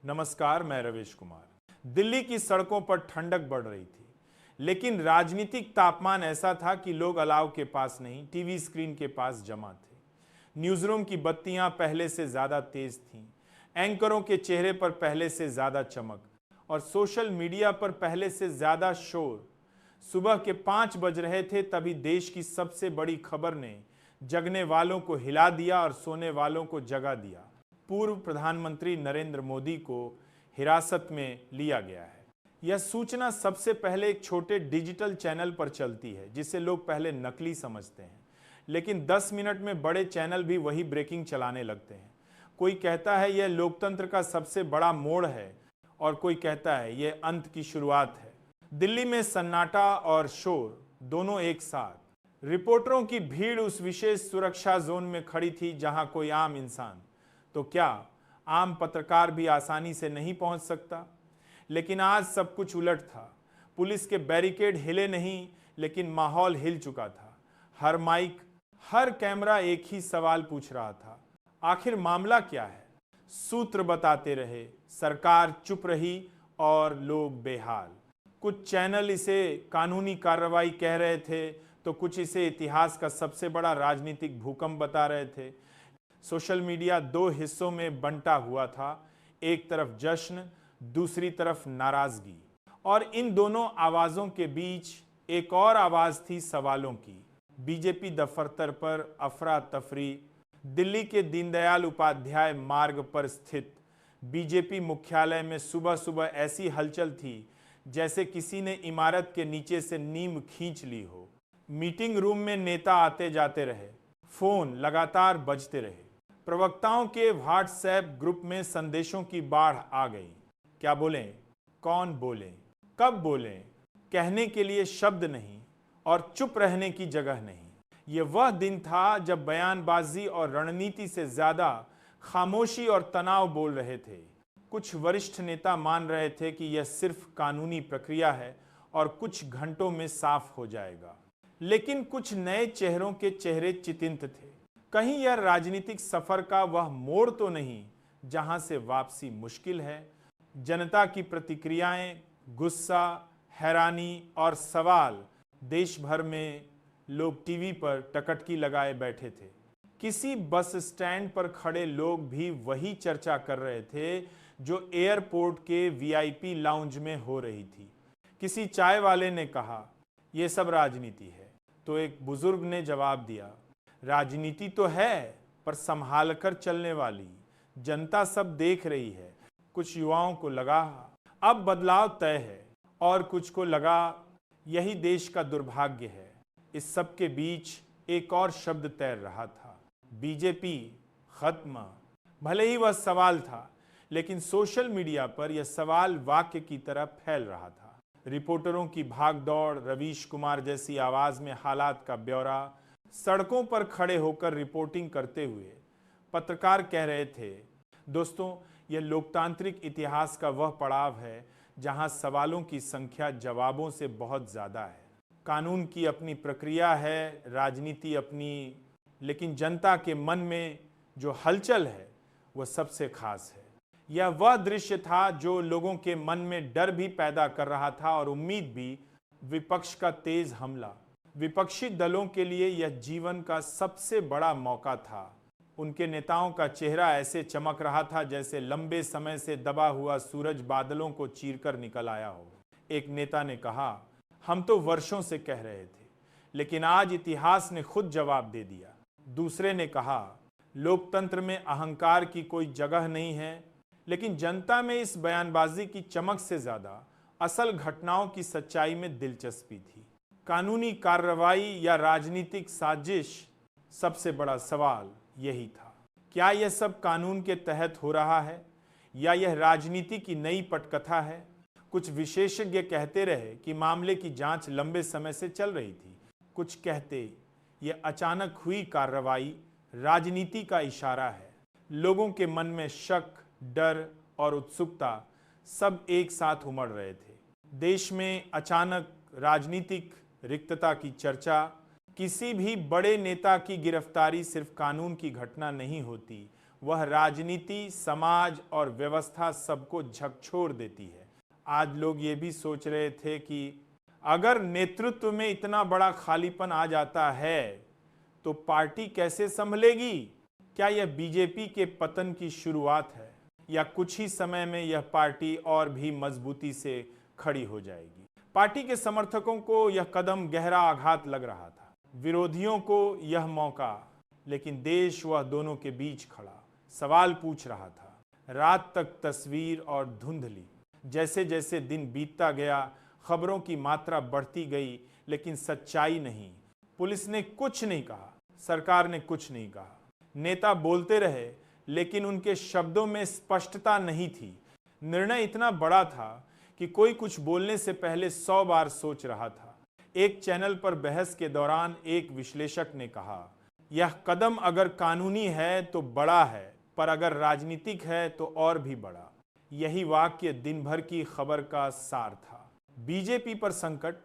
नमस्कार, मैं रवीश कुमार। दिल्ली की सड़कों पर ठंडक बढ़ रही थी, लेकिन राजनीतिक तापमान ऐसा था कि लोग अलाव के पास नहीं, टीवी स्क्रीन के पास जमा थे। न्यूज़रूम की बत्तियां पहले से ज्यादा तेज थीं, एंकरों के चेहरे पर पहले से ज्यादा चमक और सोशल मीडिया पर पहले से ज्यादा शोर। सुबह के 5 बज रहे थे, तभी देश की सबसे बड़ी खबर ने जगने वालों को हिला दिया और सोने वालों को जगा दिया। पूर्व प्रधानमंत्री नरेंद्र मोदी को हिरासत में लिया गया है। यह सूचना सबसे पहले एक छोटे डिजिटल चैनल पर चलती है, जिसे लोग पहले नकली समझते हैं, लेकिन 10 मिनट में बड़े चैनल भी वही ब्रेकिंग चलाने लगते हैं। कोई कहता है यह लोकतंत्र का सबसे बड़ा मोड़ है और कोई कहता है यह अंत की शुरुआत है। दिल्ली में सन्नाटा और शोर दोनों एक साथ। रिपोर्टरों की भीड़ उस विशेष सुरक्षा जोन में खड़ी थी जहां कोई आम इंसान, तो क्या आम पत्रकार भी आसानी से नहीं पहुंच सकता। लेकिन आज सब कुछ उलट था। पुलिस के बैरिकेड हिले नहीं, लेकिन माहौल हिल चुका था। हर माइक, हर कैमरा एक ही सवाल पूछ रहा था, आखिर मामला क्या है। सूत्र बताते रहे, सरकार चुप रही और लोग बेहाल। कुछ चैनल इसे कानूनी कार्रवाई कह रहे थे, तो कुछ इसे इतिहास का सबसे बड़ा राजनीतिक भूकंप बता रहे थे। सोशल मीडिया 2 हिस्सों में बंटा हुआ था, एक तरफ जश्न, दूसरी तरफ नाराजगी, और इन दोनों आवाजों के बीच एक और आवाज थी सवालों की। बीजेपी दफ्तर पर अफरा तफरी। दिल्ली के दीनदयाल उपाध्याय मार्ग पर स्थित बीजेपी मुख्यालय में सुबह सुबह ऐसी हलचल थी जैसे किसी ने इमारत के नीचे से नींव खींच ली हो। मीटिंग रूम में नेता आते जाते रहे, फोन लगातार बजते रहे। प्रवक्ताओं के व्हाट्सएप ग्रुप में संदेशों की बाढ़ आ गई। क्या बोलें, कौन बोले, कब बोलें, कहने के लिए शब्द नहीं और चुप रहने की जगह नहीं। ये वह दिन था जब बयानबाजी और रणनीति से ज्यादा खामोशी और तनाव बोल रहे थे। कुछ वरिष्ठ नेता मान रहे थे कि यह सिर्फ कानूनी प्रक्रिया है और कुछ घंटों में साफ हो जाएगा। लेकिन कुछ नए चेहरों के चेहरे चिंतित थे। कहीं यह राजनीतिक सफर का वह मोड़ तो नहीं जहां से वापसी मुश्किल है। जनता की प्रतिक्रियाएं, गुस्सा, हैरानी और सवाल। देश भर में लोग टीवी पर टकटकी लगाए बैठे थे। किसी बस स्टैंड पर खड़े लोग भी वही चर्चा कर रहे थे जो एयरपोर्ट के वीआईपी लाउंज में हो रही थी। किसी चाय वाले ने कहा, यह सब राजनीति है, तो एक बुजुर्ग ने जवाब दिया, राजनीति तो है, पर संभाल कर चलने वाली। जनता सब देख रही है। कुछ युवाओं को लगा अब बदलाव तय है, और कुछ को लगा यही देश का दुर्भाग्य है। इस सब के बीच एक और शब्द तैर रहा था, बीजेपी खत्म। भले ही वह सवाल था, लेकिन सोशल मीडिया पर यह सवाल वाक्य की तरह फैल रहा था। रिपोर्टरों की भागदौड़, रवीश कुमार जैसी आवाज में हालात का ब्यौरा, सड़कों पर खड़े होकर रिपोर्टिंग करते हुए पत्रकार कह रहे थे, दोस्तों, यह लोकतांत्रिक इतिहास का वह पड़ाव है जहां सवालों की संख्या जवाबों से बहुत ज्यादा है। कानून की अपनी प्रक्रिया है, राजनीति अपनी, लेकिन जनता के मन में जो हलचल है वह सबसे खास है। यह वह दृश्य था जो लोगों के मन में डर भी पैदा कर रहा था और उम्मीद भी। विपक्ष का तेज हमला। विपक्षी दलों के लिए यह जीवन का सबसे बड़ा मौका था। उनके नेताओं का चेहरा ऐसे चमक रहा था जैसे लंबे समय से दबा हुआ सूरज बादलों को चीरकर निकल आया हो। एक नेता ने कहा, हम तो वर्षों से कह रहे थे, लेकिन आज इतिहास ने खुद जवाब दे दिया। दूसरे ने कहा, लोकतंत्र में अहंकार की कोई जगह नहीं है, लेकिन जनता में इस बयानबाजी की चमक से ज्यादा असल घटनाओं की सच्चाई में दिलचस्पी थी। कानूनी कार्रवाई या राजनीतिक साजिश, सबसे बड़ा सवाल यही था। क्या यह सब कानून के तहत हो रहा है या यह राजनीति की नई पटकथा है? कुछ विशेषज्ञ कहते रहे कि मामले की जांच लंबे समय से चल रही थी। कुछ कहते यह अचानक हुई कार्रवाई राजनीति का इशारा है। लोगों के मन में शक, डर और उत्सुकता सब एक साथ उमड़ रहे थे। देश में अचानक राजनीतिक रिक्तता की चर्चा। किसी भी बड़े नेता की गिरफ्तारी सिर्फ कानून की घटना नहीं होती, वह राजनीति, समाज और व्यवस्था सबको झकझोर देती है। आज लोग ये भी सोच रहे थे कि अगर नेतृत्व में इतना बड़ा खालीपन आ जाता है तो पार्टी कैसे संभलेगी? क्या यह बीजेपी के पतन की शुरुआत है या कुछ ही समय में यह पार्टी और भी मजबूती से खड़ी हो जाएगी? पार्टी के समर्थकों को यह कदम गहरा आघात लग रहा था, विरोधियों को यह मौका, लेकिन देश वह दोनों के बीच खड़ा सवाल पूछ रहा था। रात तक तस्वीर और धुंधली। जैसे जैसे दिन बीतता गया, खबरों की मात्रा बढ़ती गई, लेकिन सच्चाई नहीं। पुलिस ने कुछ नहीं कहा, सरकार ने कुछ नहीं कहा, नेता बोलते रहे, लेकिन उनके शब्दों में स्पष्टता नहीं थी। निर्णय इतना बड़ा था कि कोई कुछ बोलने से पहले 100 बार सोच रहा था। एक चैनल पर बहस के दौरान एक विश्लेषक ने कहा, यह कदम अगर कानूनी है तो बड़ा है, पर अगर राजनीतिक है तो और भी बड़ा। यही वाक्य दिन भर की खबर का सार था। बीजेपी पर संकट।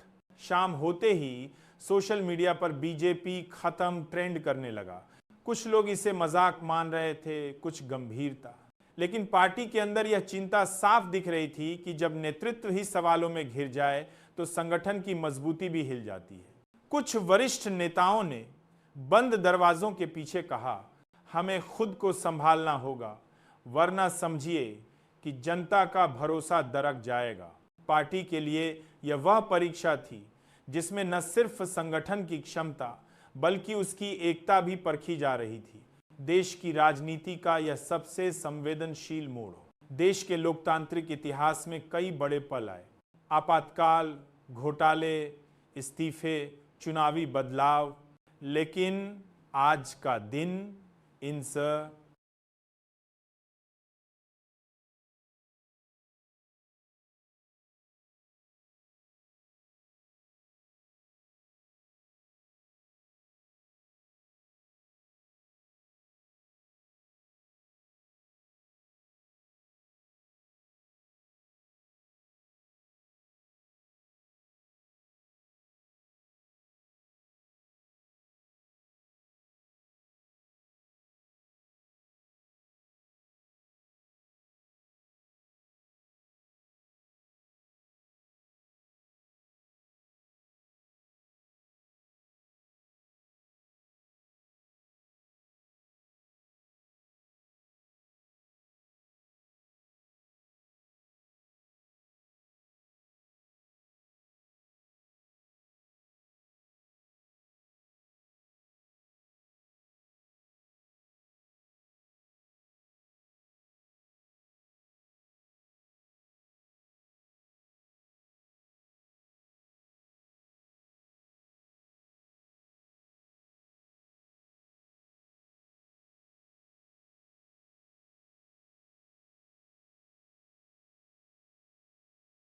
शाम होते ही सोशल मीडिया पर बीजेपी खत्म ट्रेंड करने लगा। कुछ लोग इसे मजाक मान रहे थे, कुछ गंभीरता। लेकिन पार्टी के अंदर यह चिंता साफ दिख रही थी कि जब नेतृत्व ही सवालों में घिर जाए तो संगठन की मजबूती भी हिल जाती है। कुछ वरिष्ठ नेताओं ने बंद दरवाजों के पीछे कहा, हमें खुद को संभालना होगा, वरना समझिए कि जनता का भरोसा दरक जाएगा। पार्टी के लिए यह वह परीक्षा थी जिसमें न सिर्फ संगठन की क्षमता बल्कि उसकी एकता भी परखी जा रही थी। देश की राजनीति का यह सबसे संवेदनशील मोड़। देश के लोकतांत्रिक इतिहास में कई बड़े पल आए, आपातकाल, घोटाले, इस्तीफे, चुनावी बदलाव, लेकिन आज का दिन इन सब